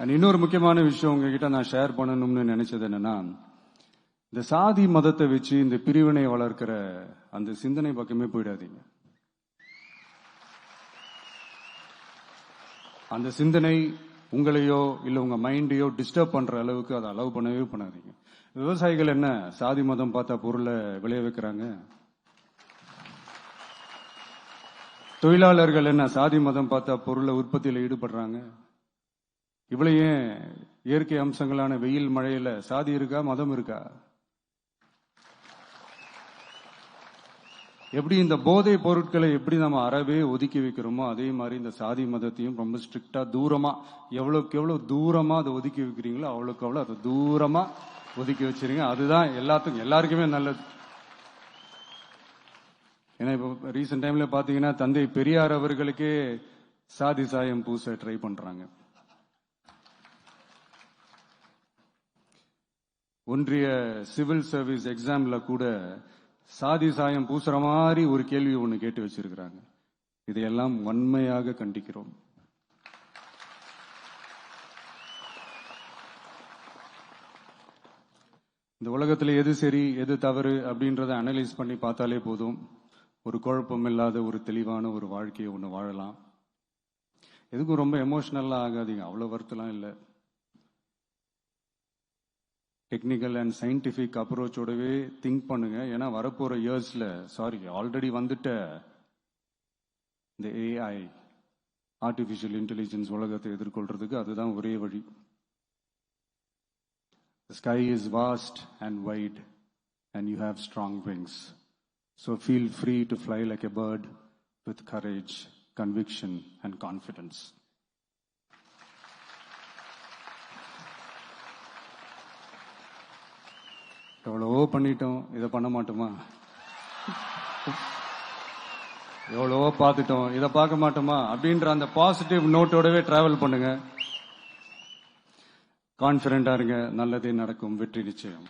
And இன்னொரு முக்கியமான விஷயம் உங்ககிட்ட நான் ஷேர் பண்ணணும்னு நினைச்சது என்னன்னா, இந்த சாதி மதத்தை வச்சு இந்த பிரிவினை வளர்க்கிற அந்த சிந்தனை பக்கமே போயிடாதீங்க. அந்த சிந்தனை உங்களையோ இல்ல உங்க மைண்டையோ டிஸ்டர்ப் பண்ற அளவுக்கு அதை அலோவ் பண்ணவே பண்ணாதீங்க. விவசாயிகள் என்ன சாதி மதம் பார்த்தா பொருளை விளைய வைக்கிறாங்க? தொழிலாளர்கள் என்ன சாதி மதம் பார்த்தா பொருளை உற்பத்தியில் ஈடுபடுறாங்க? இவ்வளவு ஏன் இயற்கை அம்சங்களான வெயில் மழையில சாதி இருக்கா, மதம் இருக்கா? எப்படி இந்த போதை பொருட்களை எப்படி நம்ம அறவே ஒதுக்கி வைக்கிறோமோ அதே மாதிரி இந்த சாதி மதத்தையும் ரொம்ப ஸ்ட்ரிக்டா தூரமா எவ்வளவுக்கு எவ்வளவு தூரமா அதை ஒதுக்கி வைக்கிறீங்களோ அவ்வளவுக்கு அவ்வளவு அதை தூரமா ஒதுக்கி வச்சிருங்க. அதுதான் எல்லாருக்குமே நல்லது. ஏன்னா இப்போ ரீசெண்ட் டைம்ல பாத்தீங்கன்னா தந்தை பெரியார் அவர்களுக்கே சாதி சாயம் பூச ட்ரை பண்றாங்க. ஒன்றிய சிவில் சர்வீஸ் எக்ஸாம்ல கூட சாதி சாயம் பூசுற மாதிரி ஒரு கேள்வி ஒண்ணு கேட்டு வச்சிருக்கிறாங்க. இதையெல்லாம் வன்மையாக கண்டிக்கிறோம். இந்த உலகத்துல எது சரி எது தவறு அப்படின்றத அனலைஸ் பண்ணி பார்த்தாலே போதும். ஒரு குழப்பம் இல்லாத ஒரு தெளிவான ஒரு வாழ்க்கையை ஒண்ணு வாழலாம். எதுக்கும் ரொம்ப எமோஷனலா ஆகாதீங்க. அவ்வளவு வருத்தலாம் இல்லை. டெக்னிக்கல் அண்ட் சயின்டிபிக் அப்ரோச்சோடவே திங்க் பண்ணுங்க. ஏன்னா வரப்போற இயர்ஸ்ல ஆல்ரெடி வந்துட்ட இந்த ஏஐ ஆர்டிபிஷியல் இன்டெலிஜென்ஸ் உலகத்தை எதிர்கொள்றதுக்கு அதுதான் ஒரே வழி. The sky is vast and wide and you have strong wings. So feel free to fly like a bird with courage, conviction and confidence. எவ்வளவோ பண்ணிட்டோம், இதை பண்ண மாட்டோமா? எவ்வளவோ பார்த்துட்டோம், இதை பார்க்க மாட்டோமா அப்படின்ற அந்த பாசிட்டிவ் நோட்டோடவே டிராவல் பண்ணுங்க. கான்பிடண்டா இருங்க. நல்லதே நடக்கும். வெற்றி நிச்சயம்.